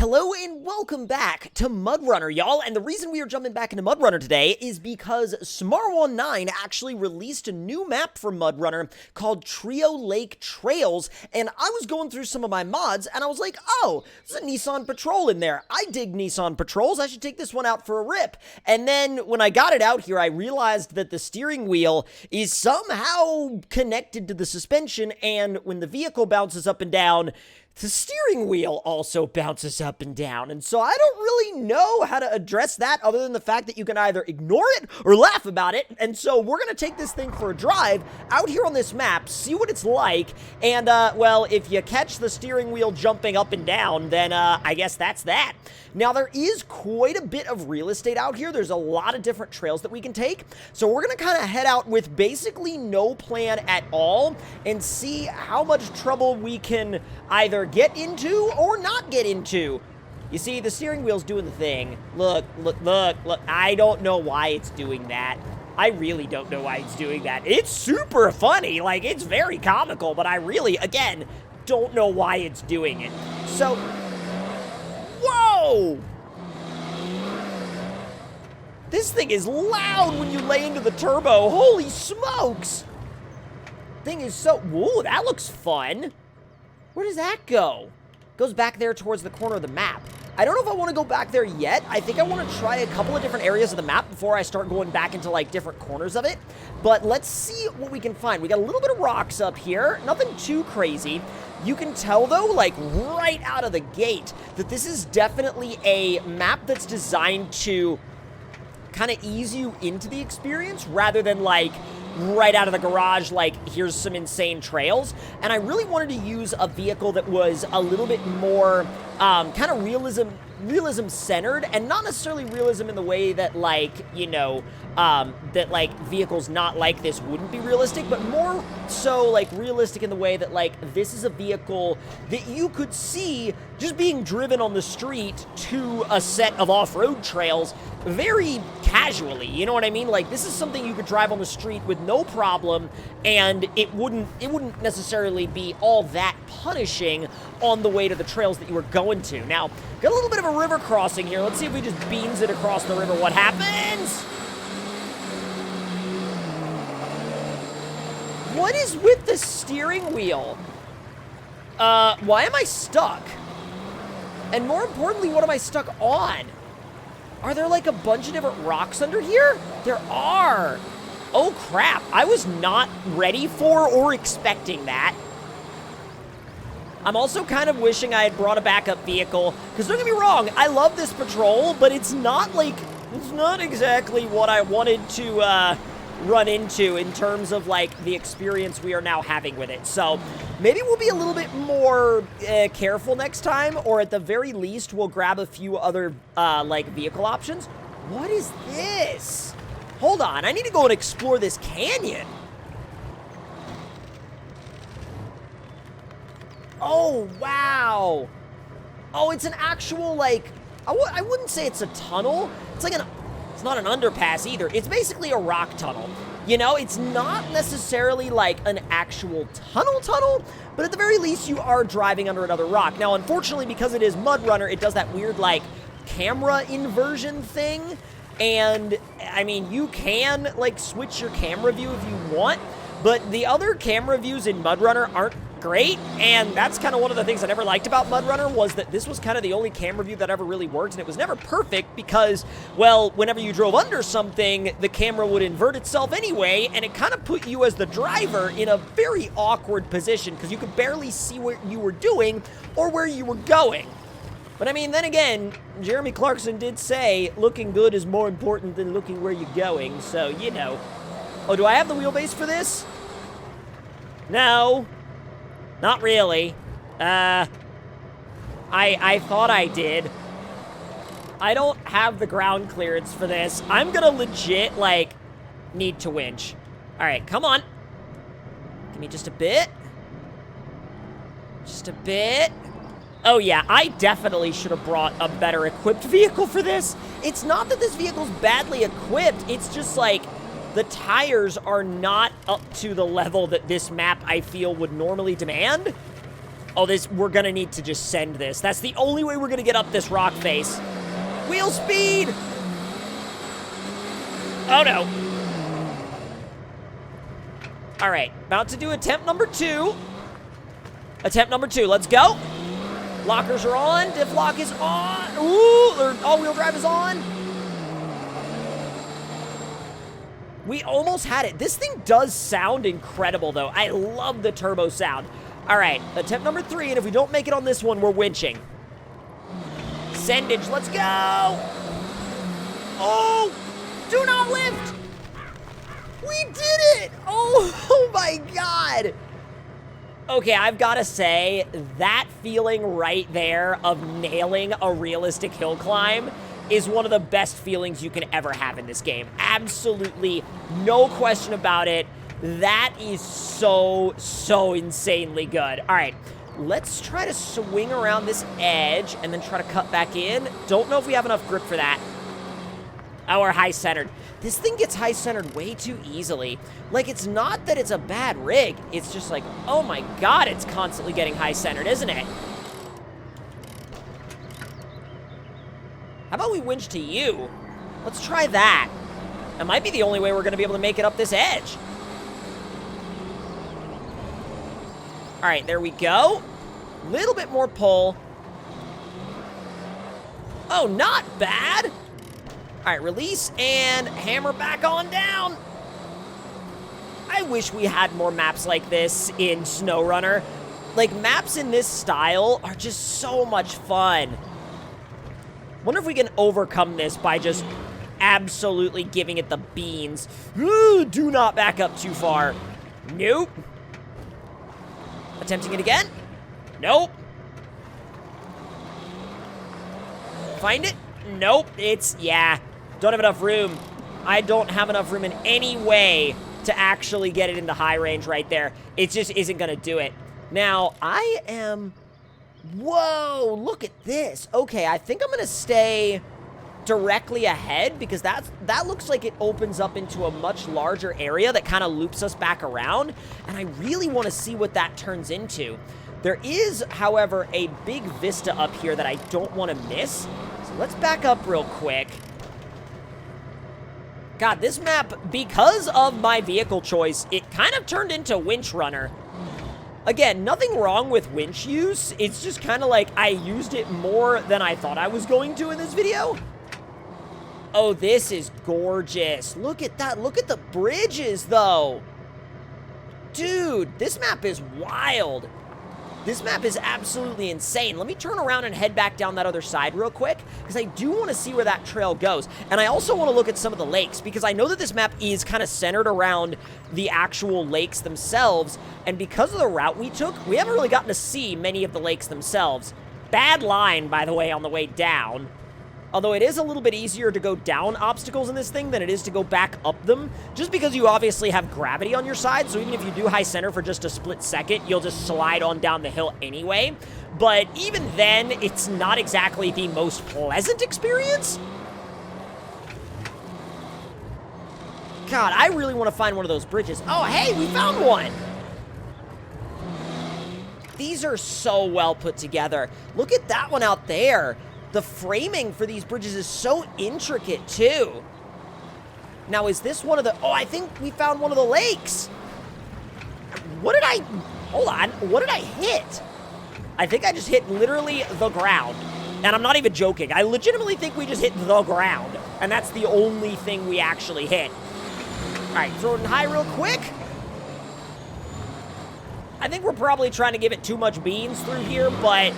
Hello and welcome back to MudRunner, y'all, and the reason we are jumping back into MudRunner today is because Smar19 actually released a new map for MudRunner called Trio Lake Trails, and I was going through some of my mods, and I was like, oh, there's a Nissan Patrol in there. I dig Nissan Patrols. I should take this one out for a rip. And then when I got it out here, I realized that the steering wheel is somehow connected to the suspension, and when the vehicle bounces up and down, the steering wheel also bounces up and down, and so I don't really know how to address that other than the fact that you can either ignore it or laugh about it, and so we're going to take this thing for a drive out here on this map, see what it's like, and, well, if you catch the steering wheel jumping up and down, then, I guess that's that. Now, there is quite a bit of real estate out here. There's a lot of different trails that we can take, so we're going to kind of head out with basically no plan at all and see how much trouble we can either get into or not get into. You see, the steering wheel's doing the thing. Look. I don't know why it's doing that. I really don't know why it's doing that. It's super funny. Like, it's very comical, but I really, again, don't know why it's doing it. So, whoa! This thing is loud when you lay into the turbo. Holy smokes! Thing is so... Whoa, that looks fun. Where does that go? Goes back there towards the corner of the map. I don't know if I want to go back there yet. I think I want to try a couple of different areas of the map before I start going back into, like, different corners of it. But let's see what we can find. We got a little bit of rocks up here. Nothing too crazy. You can tell, though, like, right out of the gate, that this is definitely a map that's designed to kind of ease you into the experience rather than, like, right out of the garage, like, here's some insane trails. And I really wanted to use a vehicle that was a little bit more kind of realism centered, and not necessarily realism in the way that, like, you know, that, like, vehicles not like this wouldn't be realistic, but more so, like, realistic in the way that, like, this is a vehicle that you could see just being driven on the street to a set of off-road trails very casually, you know what I mean? Like, this is something you could drive on the street with no problem, and it wouldn't necessarily be all that punishing on the way to the trails that you were going to. Now, got a little bit of a river crossing here. Let's see if we just beans it across the river. What happens? What is with the steering wheel? Why am I stuck? And more importantly, what am I stuck on? Are there, like, a bunch of different rocks under here? There are. Oh, crap. I was not ready for or expecting that. I'm also kind of wishing I had brought a backup vehicle, because don't get me wrong, I love this Patrol, but it's not, like, it's not exactly what I wanted to, run into in terms of, like, the experience we are now having with it. So maybe we'll be a little bit more careful next time, or at the very least we'll grab a few other like vehicle options. What is this? Hold on, I need to go and explore this canyon. Oh, wow. Oh, it's an actual, like, I wouldn't say it's a tunnel. It's like it's not an underpass either. It's basically a rock tunnel. You know, it's not necessarily like an actual tunnel, but at the very least you are driving under another rock. Now, unfortunately, because it is MudRunner, it does that weird, like, camera inversion thing. And, I mean, you can, like, switch your camera view if you want, but the other camera views in MudRunner aren't great, and that's kind of one of the things I never liked about MudRunner, was that this was kind of the only camera view that ever really worked, and it was never perfect because, well, whenever you drove under something, the camera would invert itself anyway, and it kind of put you as the driver in a very awkward position because you could barely see what you were doing or where you were going. But I mean, then again, Jeremy Clarkson did say looking good is more important than looking where you're going, so, you know. Oh, do I have the wheelbase for this? No. Not really. I thought I did. I don't have the ground clearance for this. I'm gonna legit, like, need to winch. Alright, come on. Give me just a bit. Just a bit. Oh yeah, I definitely should have brought a better equipped vehicle for this. It's not that this vehicle's badly equipped, it's just like, the tires are not up to the level that this map, I feel, would normally demand. Oh, we're gonna need to just send this. That's the only way we're gonna get up this rock face. Wheel speed! Oh, no. All right, about to do attempt number 2. Attempt number 2, let's go. Lockers are on, diff lock is on. Ooh, all-wheel drive is on. We almost had it. This thing does sound incredible, though. I love the turbo sound. All right, attempt number 3, and if we don't make it on this one, we're winching. Sendage, let's go! Oh, do not lift! We did it! Oh my God! Okay, I've got to say, that feeling right there of nailing a realistic hill climb is one of the best feelings you can ever have in this game. Absolutely no question about it. That is so insanely good. All right, let's try to swing around this edge and then try to cut back in. Don't know if we have enough grip for that. Oh, we're high-centered. This thing gets high-centered way too easily. Like, it's not that it's a bad rig. It's just like, oh my God, it's constantly getting high-centered, isn't it? How about we winch to you? Let's try that. That might be the only way we're going to be able to make it up this edge. All right, there we go. Little bit more pull. Oh, not bad. All right, release and hammer back on down. I wish we had more maps like this in SnowRunner. Like, maps in this style are just so much fun. Wonder if we can overcome this by just absolutely giving it the beans. Ooh, do not back up too far. Nope. Attempting it again. Nope. Find it. Nope. Yeah. Don't have enough room. I don't have enough room in any way to actually get it into high range right there. It just isn't going to do it. Now, I am... Whoa, look at this. Okay, I think I'm going to stay directly ahead because that looks like it opens up into a much larger area that kind of loops us back around, and I really want to see what that turns into. There is, however, a big vista up here that I don't want to miss, so let's back up real quick. God, this map, because of my vehicle choice, it kind of turned into Winch Runner. Again, nothing wrong with winch use. It's just kind of like I used it more than I thought I was going to in this video. Oh, this is gorgeous. Look at that. Look at the bridges, though. Dude, this map is wild. This map is absolutely insane. Let me turn around and head back down that other side real quick, because I do want to see where that trail goes. And I also want to look at some of the lakes, because I know that this map is kind of centered around the actual lakes themselves, and because of the route we took, we haven't really gotten to see many of the lakes themselves. Bad line, by the way, on the way down. Although it is a little bit easier to go down obstacles in this thing than it is to go back up them, just because you obviously have gravity on your side, so even if you do high center for just a split second, you'll just slide on down the hill anyway. But even then, it's not exactly the most pleasant experience. God, I really want to find one of those bridges. Oh, hey, we found one! These are so well put together. Look at that one out there. The framing for these bridges is so intricate, too. Now, is this one of the... Oh, I think we found one of the lakes. What did I... Hold on. What did I hit? I think I just hit literally the ground. And I'm not even joking. I legitimately think we just hit the ground. And that's the only thing we actually hit. All right, throw it in high real quick. I think we're probably trying to give it too much beans through here, but...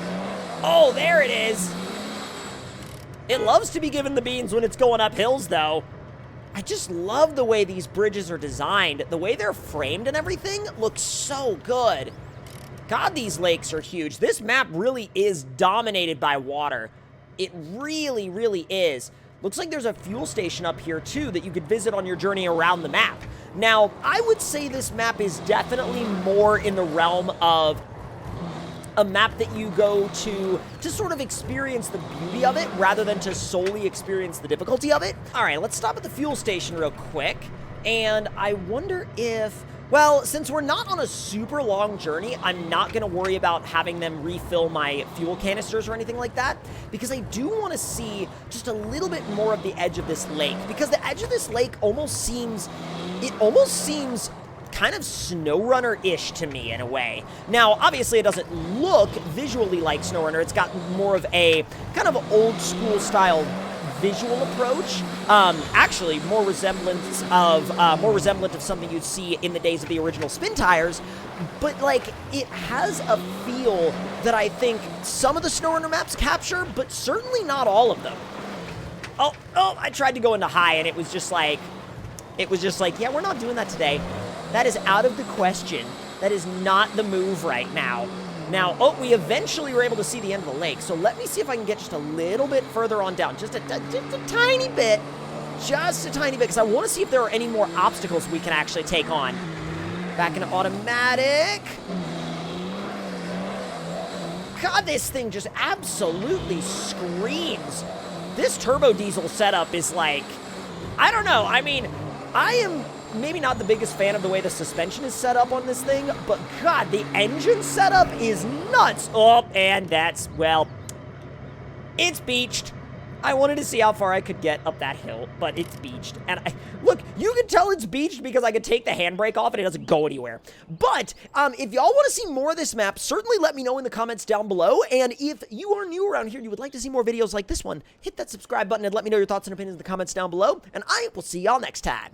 Oh, there it is. It loves to be given the beans when it's going up hills, though. I just love the way these bridges are designed. The way they're framed and everything looks so good. God, these lakes are huge. This map really is dominated by water. It really, really is. Looks like there's a fuel station up here, too, that you could visit on your journey around the map. Now, I would say this map is definitely more in the realm of a map that you go to sort of experience the beauty of it rather than to solely experience the difficulty of it. All right, let's stop at the fuel station real quick. And I wonder if Well, since we're not on a super long journey, I'm not going to worry about having them refill my fuel canisters or anything like that, because I do want to see just a little bit more of the edge of this lake, because the edge of this lake almost seems kind of SnowRunner-ish to me in a way. Now, obviously, it doesn't look visually like SnowRunner. It's got more of a kind of old-school style visual approach. Actually, more resemblant of something you'd see in the days of the original SpinTires. But like, it has a feel that I think some of the SnowRunner maps capture, but certainly not all of them. Oh, I tried to go into high, and it was just like, yeah, we're not doing that today. That is out of the question. That is not the move right now. Now, we eventually were able to see the end of the lake, so let me see if I can get just a little bit further on down. Just a tiny bit. Just a tiny bit, because I want to see if there are any more obstacles we can actually take on. Back in automatic. God, this thing just absolutely screams. This turbo diesel setup is like, I don't know. I mean, I am maybe not the biggest fan of the way the suspension is set up on this thing, but God, the engine setup is nuts. Oh, and that's, well, it's beached. I wanted to see how far I could get up that hill, but it's beached. And look, you can tell it's beached because I could take the handbrake off and it doesn't go anywhere. But if y'all want to see more of this map, certainly let me know in the comments down below. And if you are new around here and you would like to see more videos like this one, hit that subscribe button and let me know your thoughts and opinions in the comments down below. And I will see y'all next time.